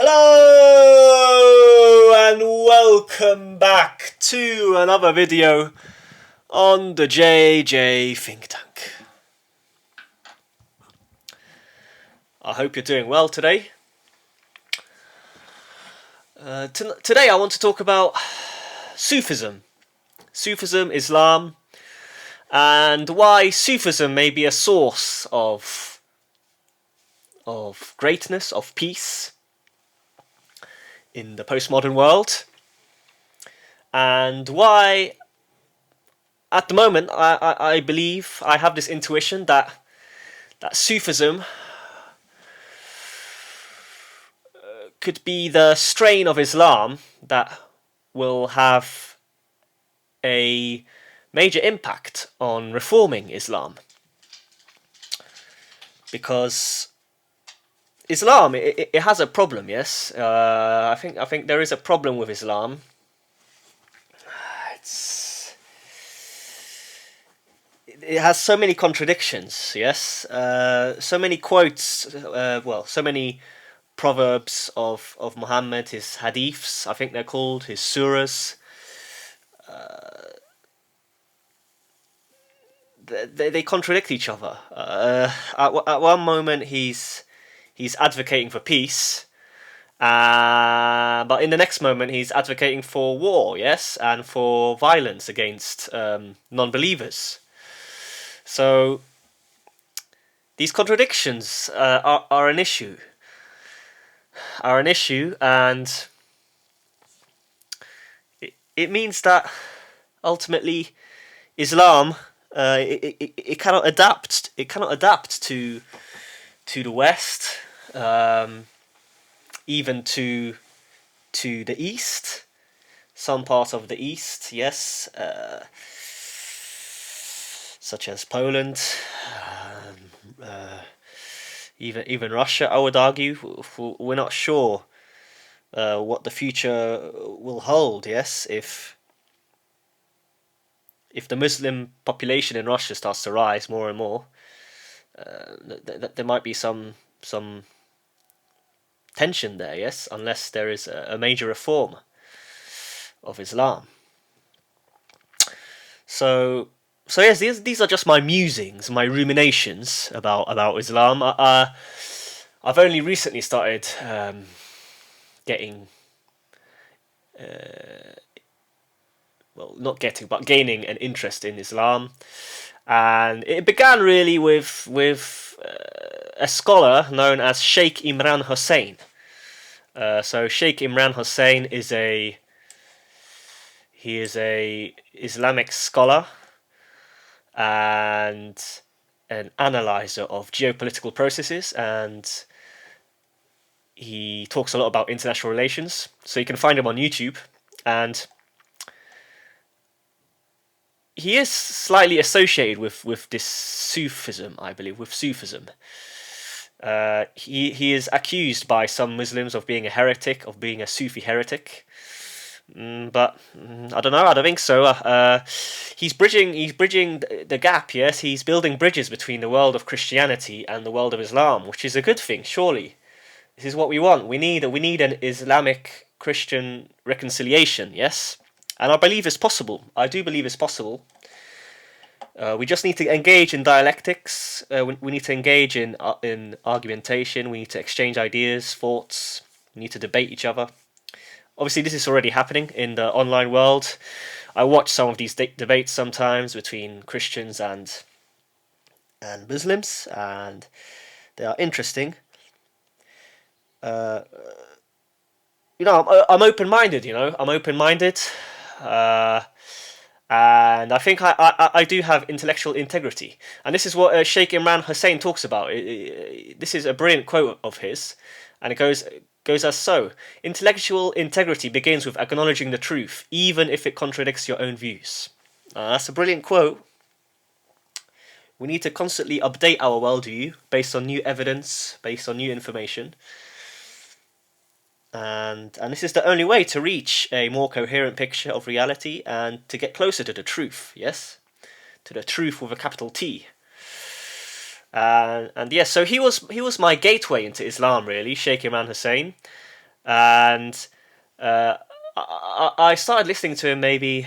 Hello and welcome back to another video on the JJ Think Tank. I hope you're doing well today. Today I want to talk about Sufism, Islam, and why Sufism may be a source of greatness, of peace in the postmodern world, and why at the moment I believe, I have this intuition that Sufism could be the strain of Islam that will have a major impact on reforming Islam, because Islam, it has a problem. Yes, I think there is a problem with Islam. It has so many contradictions. Yes, so many quotes. So many proverbs of Muhammad, his hadiths, I think they're called, his surahs. They contradict each other. At one moment he's advocating for peace, but in the next moment he's advocating for war, yes, and for violence against non-believers. So these contradictions are an issue. And it means that ultimately Islam it cannot adapt. It cannot adapt to the West, even to the East, some part of the East, yes, such as Poland, even Russia. I would argue we're not sure what the future will hold. Yes, if the Muslim population in Russia starts to rise more and more, there might be some tension there, yes, unless there is a major reform of Islam. So yes, these are just my musings, my ruminations about Islam. I've only recently started gaining an interest in Islam, and it began really with a scholar known as Sheikh Imran Hosein. So Sheikh Imran Hosein is a Islamic scholar and an analyzer of geopolitical processes, and he talks a lot about international relations. So you can find him on YouTube, and he is slightly associated with this Sufism, I believe, with Sufism. He is accused by some Muslims of being a heretic, of being a Sufi heretic. But I don't know. I don't think so. He's bridging the gap. Yes, he's building bridges between the world of Christianity and the world of Islam, which is a good thing. Surely, this is what we want. We need an Islamic Christian reconciliation. Yes, and I believe it's possible. I do believe it's possible. We just need to engage in dialectics. We need to engage in argumentation. We need to exchange ideas, thoughts. We need to debate each other. Obviously, this is already happening in the online world. I watch some of these debates sometimes between Christians and Muslims, and they are interesting. I'm open-minded. I'm open-minded, and I think I do have intellectual integrity. And this is what Sheikh Imran Hosein talks about. This is a brilliant quote of his, and it goes as so: intellectual integrity begins with acknowledging the truth, even if it contradicts your own views. That's a brilliant quote. We need to constantly update our worldview based on new evidence, based on new information. And this is the only way to reach a more coherent picture of reality and to get closer to the truth, yes? To the truth with a capital T. And yes, so he was my gateway into Islam, really, Sheikh Imran Hosein. And I started listening to him maybe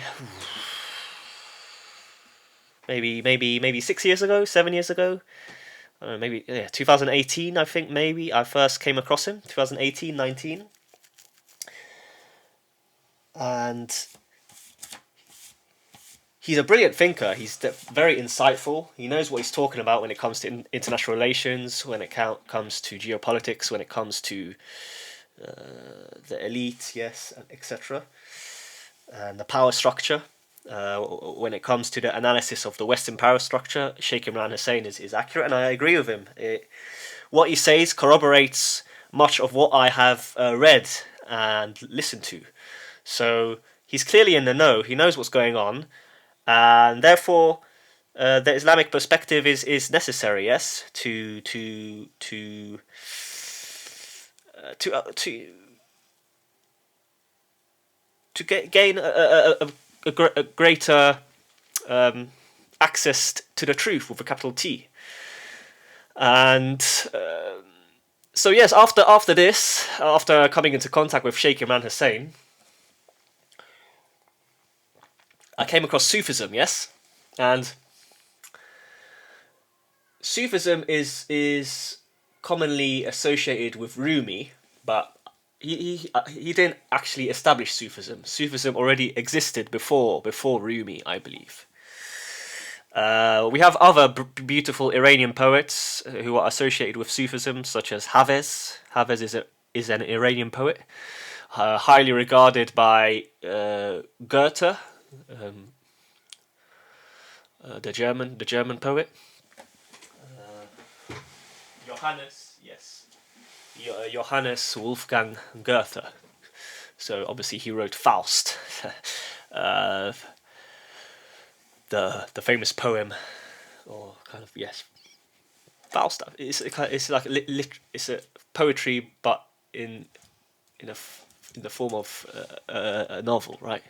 6 years ago, 7 years ago. I don't know, maybe, yeah, 2018, I think, maybe I first came across him, 2018, 19. And he's a brilliant thinker. He's very insightful. He knows what he's talking about when it comes to international relations, when it comes to geopolitics, when it comes to the elite, yes, etc., and the power structure. When it comes to the analysis of the Western power structure, Sheikh Imran Hosein is accurate, and I agree with him. What he says corroborates much of what I have read and listened to. So he's clearly in the know. He knows what's going on, and therefore the Islamic perspective is necessary. Yes, to gain a greater access to the truth with a capital T. And so yes, after coming into contact with Sheikh Imran Hosein, I came across Sufism. Yes, and Sufism is commonly associated with Rumi, but he didn't actually establish Sufism. Sufism already existed before Rumi, I believe. We have other beautiful Iranian poets who are associated with Sufism, such as Hafez. Hafez is an Iranian poet, highly regarded by Goethe, the German poet. Johannes, yes, Johannes Wolfgang Goethe. So obviously he wrote Faust, the famous poem, or kind of, yes, Faust. It's like it's a poetry, but in a in the form of a novel, right?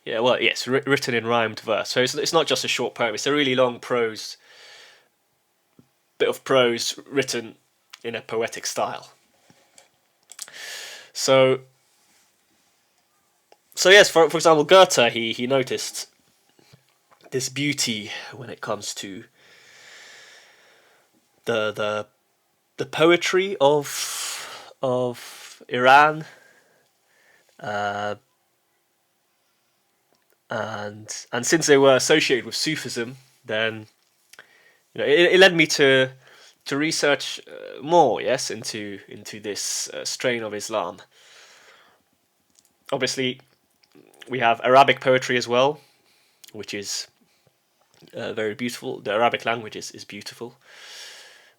Yeah, well, yes, written in rhymed verse. So it's not just a short poem; it's a really long bit of prose written in a poetic style. So yes, for example, Goethe, he noticed this beauty when it comes to the the poetry of Iran, uh, and since they were associated with Sufism, then it led me to research more, yes, into this strain of Islam. Obviously, we have Arabic poetry as well, which is very beautiful. The Arabic language is beautiful.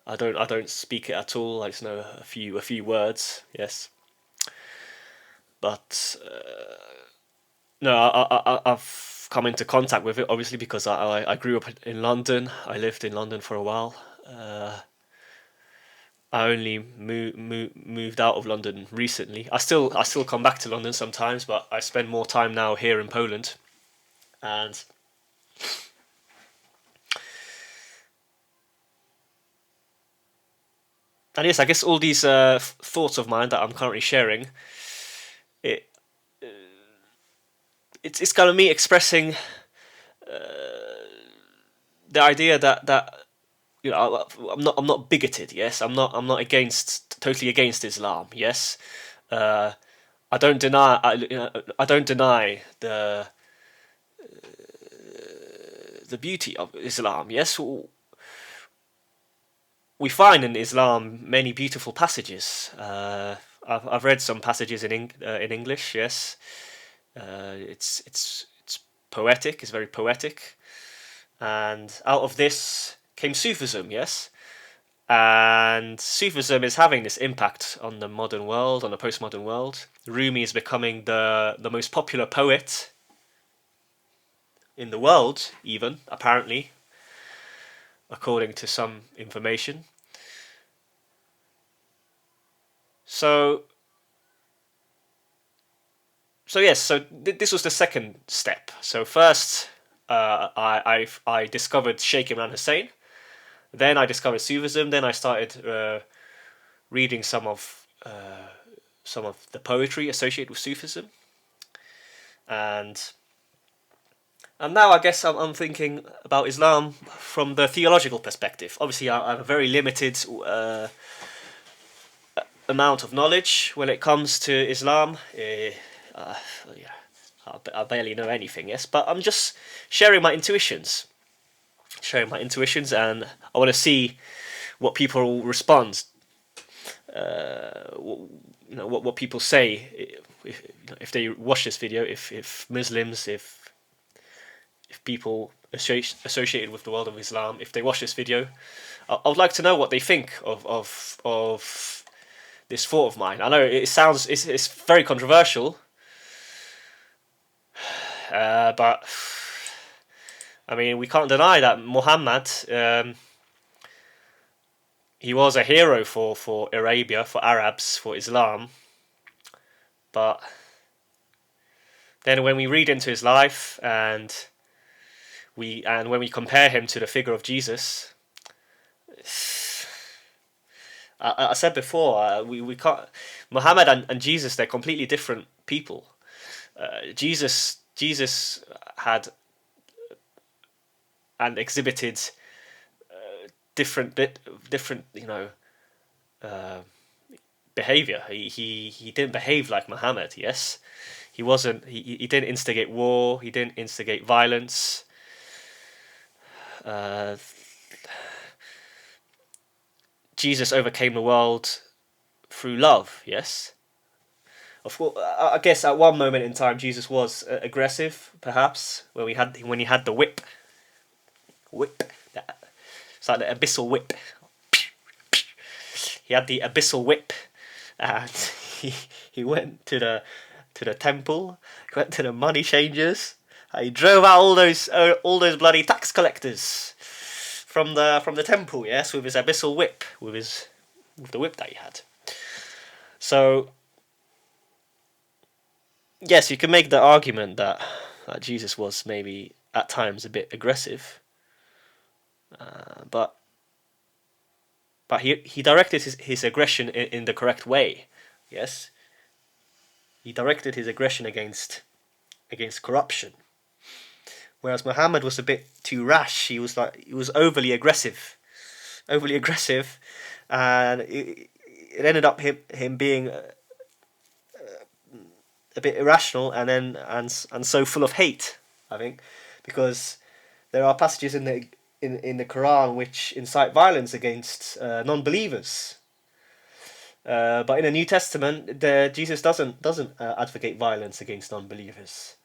I don't speak it at all. I just know a few words. Yes, but no, I've come into contact with it obviously because I grew up in London. I lived in London for a while. I only moved out of London recently. I still come back to London sometimes, but I spend more time now here in Poland, and yes, I guess all these thoughts of mine that I'm currently sharing, it it's kind of me expressing the idea that I'm not bigoted. Yes, I'm not totally against Islam. Yes, uh, I don't deny the beauty of Islam. Yes, we find in Islam many beautiful passages. I've read some passages in English. Yes, it's poetic. It's very poetic, and out of this came Sufism. Yes, and Sufism is having this impact on the modern world, on the postmodern world. Rumi is becoming the most popular poet in the world, even apparently, according to some information. So so yes, this was the second step. So first, I discovered Sheikh Imran Hosein. Then I discovered Sufism. Then I started reading some of the poetry associated with Sufism, and now I guess I'm thinking about Islam from the theological perspective. Obviously, I have a very limited amount of knowledge when it comes to Islam. Yeah, I barely know anything, yes, but I'm just sharing my intuitions. And I want to see what people respond. What people say if they watch this video. If Muslims, if people associated with the world of Islam, if they watch this video, I would like to know what they think of this thought of mine. I know it's very controversial, but I mean, we can't deny that Muhammad, he was a hero for Arabia, for Arabs, for Islam. But then when we read into his life and when we compare him to the figure of Jesus, I said before, we can't. Muhammad and Jesus, they're completely different people. Jesus had and exhibited different behavior. He didn't behave like Muhammad. Yes, he wasn't. He didn't instigate war. He didn't instigate violence. Jesus overcame the world through love. Yes, of course. I guess at one moment in time, Jesus was aggressive, perhaps when he had the whip. It's like the abyssal whip. He had the abyssal whip, and he went to the temple. He went to the money changers. He drove out all those bloody tax collectors from the temple. Yes, with his abyssal whip, with the whip that he had. So yes, you can make the argument that Jesus was maybe at times a bit aggressive, but he directed his aggression in the correct way. Yes, he directed his aggression against corruption. Whereas Muhammad was a bit too rash. He was overly aggressive, and it ended up him being a bit irrational and so full of hate. I think because there are passages in the Quran which incite violence against non-believers. But in the New Testament, Jesus doesn't advocate violence against non-believers.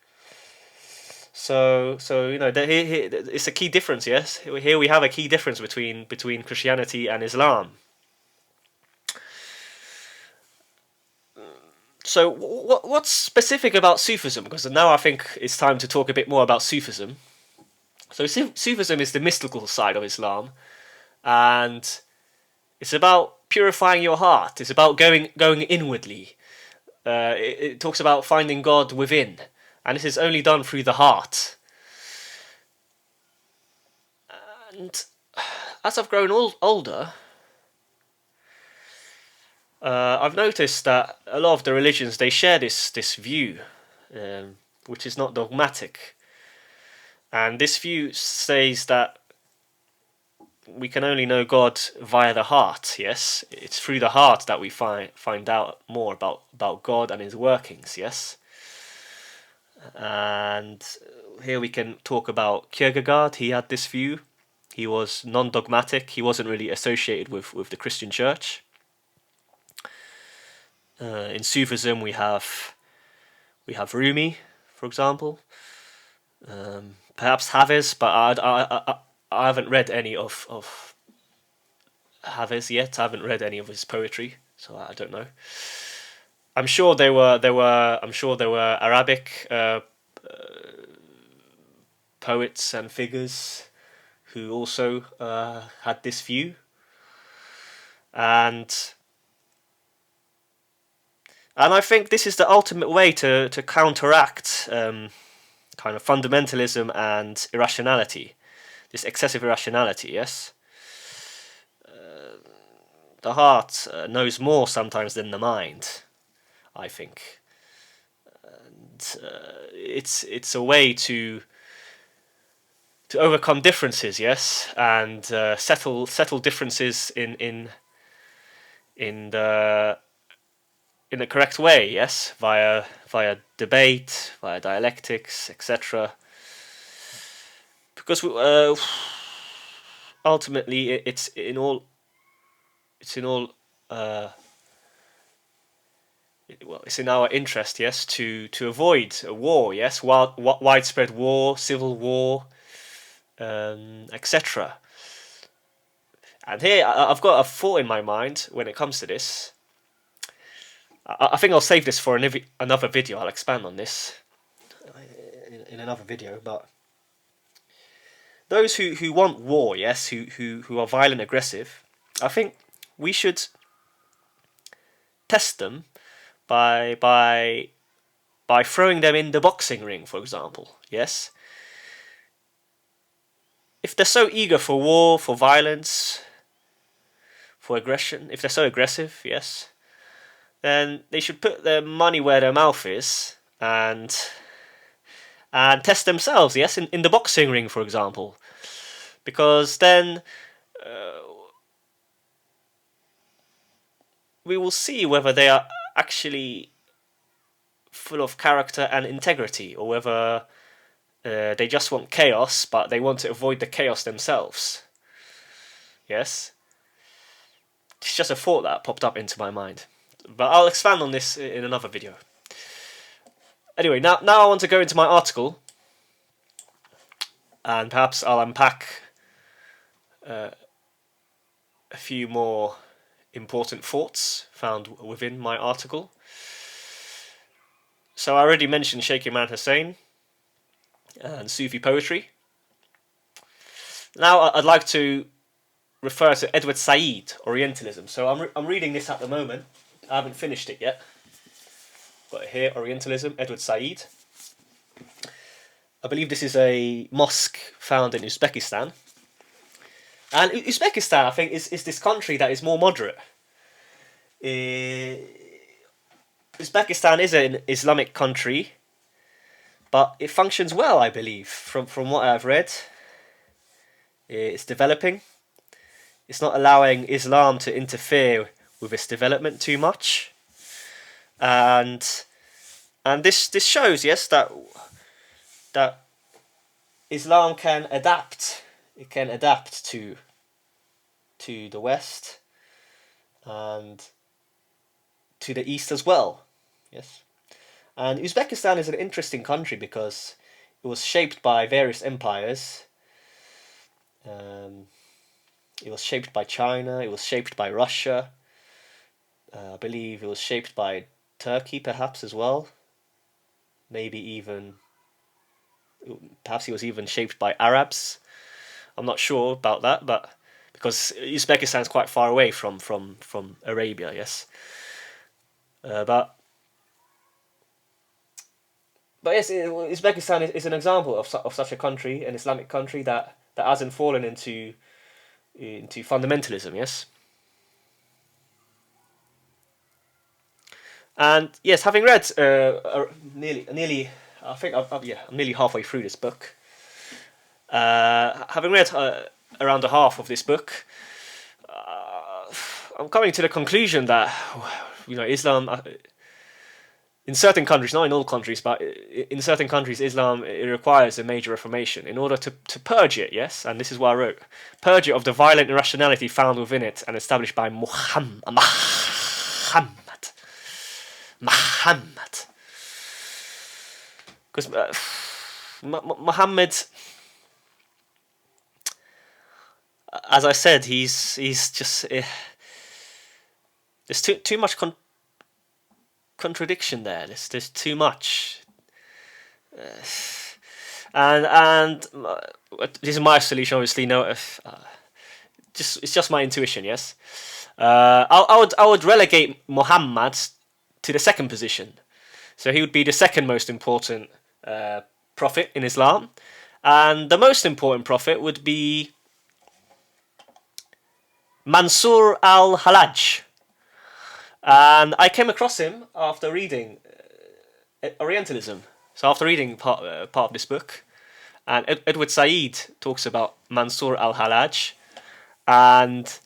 So it's a key difference. Yes, here we have a key difference between Christianity and Islam. So what's specific about Sufism? Because now I think it's time to talk a bit more about Sufism. So Sufism is the mystical side of Islam, and it's about purifying your heart. It's about going inwardly. It talks about finding God within, and this is only done through the heart. And as I've grown older, I've noticed that a lot of the religions, they share this view, which is not dogmatic. And this view says that we can only know God via the heart. Yes, it's through the heart that we find out more about God and His workings. Yes, and here we can talk about Kierkegaard. He had this view. He was non-dogmatic. He wasn't really associated with the Christian Church. In Sufism, we have Rumi, for example. Perhaps Hafez, but I haven't read any of Hafez yet. I haven't read any of his poetry, so I don't know. I'm sure there were Arabic poets and figures who also had this view, and And I think this is the ultimate way to counteract kind of fundamentalism and irrationality, this excessive irrationality, yes? The heart knows more sometimes than the mind, I think. And it's a way to overcome differences, yes, and settle differences in the correct way, yes, via debate, via dialectics, etc. Because ultimately it's in all well, it's in our interest, yes, to avoid a war, yes, widespread war, civil war, etc. And here I've got a thought in my mind when it comes to this. I think I'll save this for another video. I'll expand on this in another video. But those who want war, yes, who are violent, aggressive, I think we should test them by throwing them in the boxing ring, for example. Yes, if they're so eager for war, for violence, for aggression, if they're so aggressive, yes, then they should put their money where their mouth is and test themselves, yes, in the boxing ring, for example, because then we will see whether they are actually full of character and integrity, or whether they just want chaos, but they want to avoid the chaos themselves. Yes, it's just a thought that popped up into my mind, but I'll expand on this in another video. Anyway, now I want to go into my article, and perhaps I'll unpack a few more important thoughts found within my article. So I already mentioned Sheikh Imran Hosein and Sufi poetry. Now I'd like to refer to Edward Said, Orientalism. So I'm reading this at the moment. I haven't finished it yet. Got it here, Orientalism, Edward Said. I believe this is a mosque found in Uzbekistan. And Uzbekistan, I think, is this country that is more moderate. Uzbekistan is an Islamic country, but it functions well, I believe, from what I've read. It's developing. It's not allowing Islam to interfere with its development too much. And this shows, yes, that Islam can adapt. It can adapt to the West and to the East as well. Yes. And Uzbekistan is an interesting country because it was shaped by various empires. It was shaped by China, it was shaped by Russia. I believe it was shaped by Turkey perhaps as well. Perhaps it was even shaped by Arabs. I'm not sure about that, but because Uzbekistan is quite far away from Arabia, yes. But yes, Uzbekistan is an example of such a country, an Islamic country that hasn't fallen into fundamentalism, yes. And yes, having read nearly, I think I'm nearly halfway through this book. Having read around the half of this book, I'm coming to the conclusion that Islam, in certain countries, not in all countries, but in certain countries, Islam, it requires a major reformation in order to purge it, yes? And this is what I wrote. Purge it of the violent irrationality found within it and established by Muhammad. Because Muhammad, as I said, he's just... there's too much contradiction there. There's too much, and this is my solution. Obviously, no, it's just my intuition. Yes, I would relegate Muhammad to the second position. So he would be the second most important prophet in Islam, and the most important prophet would be Mansur al-Hallaj. And I came across him after reading Orientalism. So after reading part of this book, and Edward Said talks about Mansur al-Hallaj, and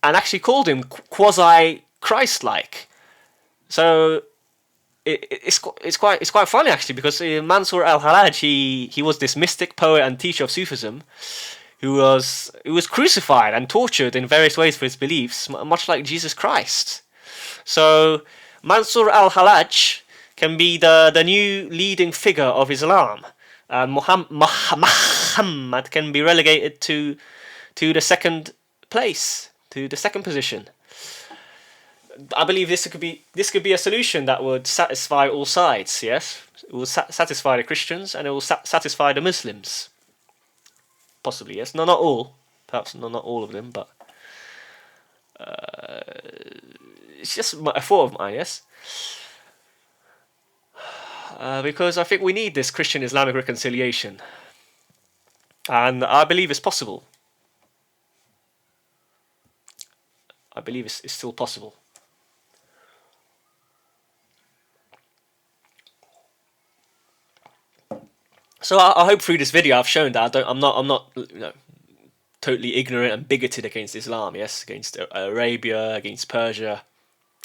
actually called him quasi Christ-like. So it's quite funny actually, because Mansur al-Hallaj, he was this mystic, poet, and teacher of Sufism, who was crucified and tortured in various ways for his beliefs, much like Jesus Christ. So Mansur al-Hallaj can be the new leading figure of Islam, and Muhammad can be relegated to the second place, to the second position. I believe this could be a solution that would satisfy all sides. Yes, it will satisfy the Christians, and it will satisfy the Muslims. Possibly, yes. No, not all. Perhaps not all of them, but it's just a thought of mine, yes. Because I think we need this Christian-Islamic reconciliation, and I believe it's possible. I believe it's still possible. So I hope through this video I've shown that I'm not totally ignorant and bigoted against Islam. Yes, against Arabia, against Persia.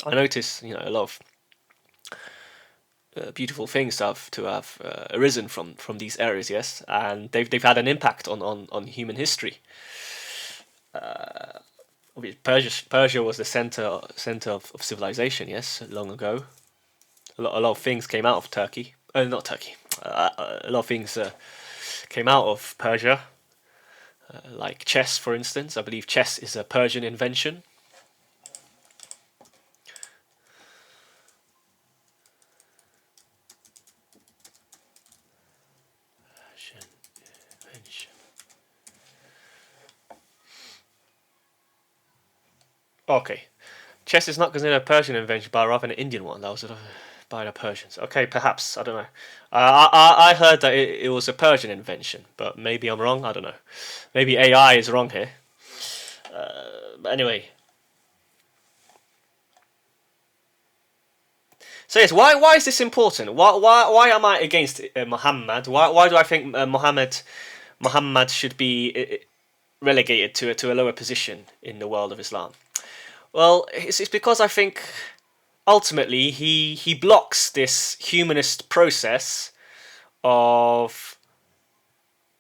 I notice a lot of beautiful things to have arisen from these areas. Yes, and they've had an impact on human history. Persia was the center of civilization. Yes, long ago. A lot of things came out of Turkey. Not Turkey. A lot of things came out of Persia, like chess, for instance. I believe chess is a Persian invention. Okay, chess is not considered a Persian invention, but rather an Indian one. That was by the Persians. Okay, perhaps, I don't know. I heard that it was a Persian invention, but maybe I'm wrong. I don't know. Maybe AI is wrong here. But anyway. So yes, why is this important? Why am I against Muhammad? Why do I think Muhammad should be relegated to a lower position in the world of Islam? Well, it's because I think ultimately he blocks this humanist process of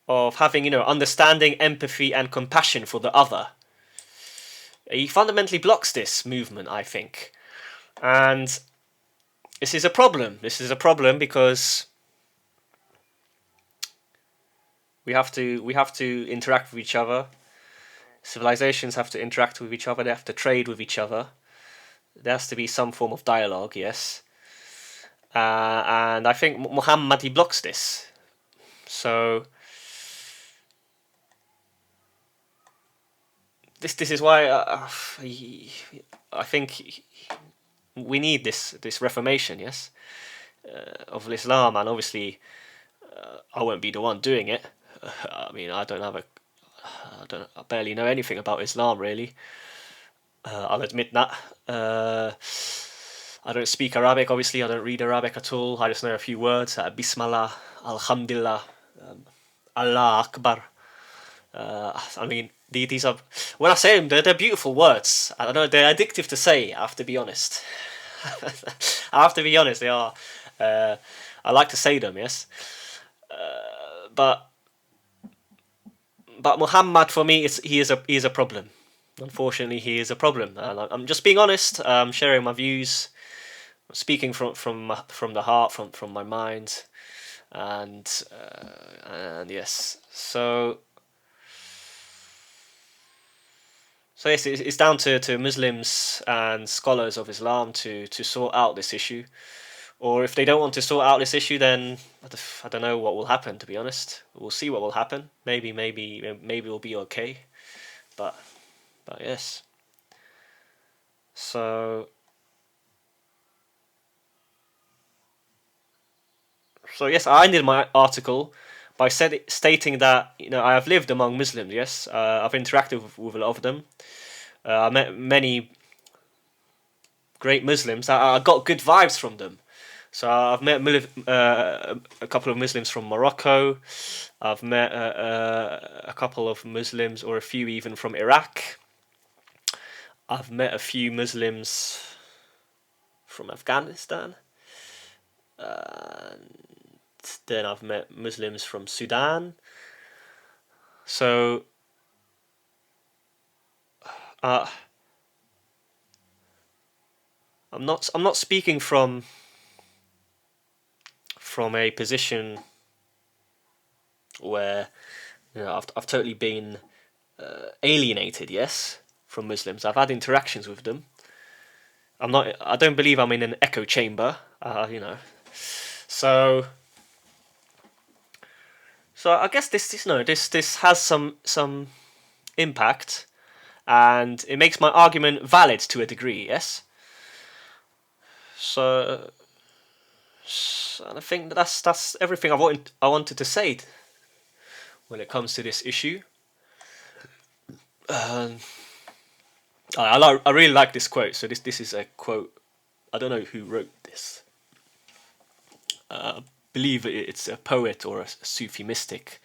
having understanding, empathy, and compassion for the other. He fundamentally blocks this movement, I think, and this is a problem. This is a problem because we have to interact with each other. Civilizations have to interact with each other. They have to trade with each other. There has to be some form of dialogue, yes. And I think Muhammad, he blocks this. So this is why I think we need this reformation, yes, of Islam. And obviously, I won't be the one doing it. I mean, I barely know anything about Islam, really. I'll admit that. I don't speak Arabic, obviously. I don't read Arabic at all. I just know a few words. Bismillah, Alhamdulillah, Allah Akbar. I mean, these are... When I say them, they're beautiful words. I don't know, they're addictive to say, I have to be honest. I have to be honest, they are. I like to say them, yes. But Muhammad, for me, he is a problem. Unfortunately, he is a problem. I'm just being honest. I'm sharing my views. I'm speaking from the heart, from my mind, and yes. So yes, it's down to Muslims and scholars of Islam to sort out this issue. Or if they don't want to sort out this issue, then I don't know what will happen. To be honest, we'll see what will happen. Maybe we'll be okay. But yes. So So yes, I ended my article by stating that I have lived among Muslims. Yes, I've interacted with a lot of them. I met many great Muslims. I got good vibes from them. So I've met a couple of Muslims from Morocco. I've met a couple of Muslims, or a few even, from Iraq. I've met a few Muslims from Afghanistan. Then I've met Muslims from Sudan. So uh, I'm not speaking from a position where I've totally been alienated. Yes, from Muslims. I've had interactions with them. I don't believe I'm in an echo chamber. So I guess this has some impact, and it makes my argument valid to a degree. Yes. So and I think that's everything I wanted to say when it comes to this issue. Um, I really like this quote. So this is a quote. I don't know who wrote this. I believe it's a poet or a Sufi mystic,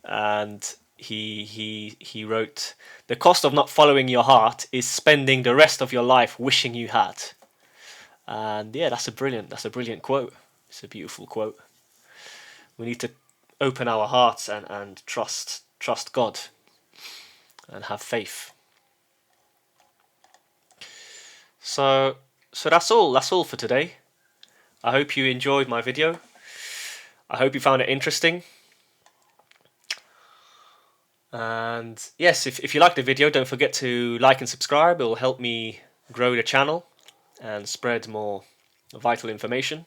and he wrote, "The cost of not following your heart is spending the rest of your life wishing you had." And yeah, that's a brilliant quote. It's a beautiful quote. We need to open our hearts and trust God and have faith. So that's all for today. I hope you enjoyed my video. I hope you found it interesting. And yes, if you like the video, don't forget to like and subscribe. It will help me grow the channel and spread more vital information.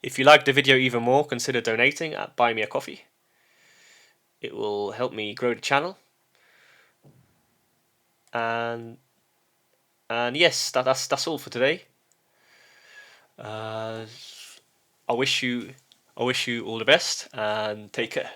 If you like the video even more, consider donating at Buy Me a Coffee. It will help me grow the channel. And yes, that's all for today. I wish you all the best and take care.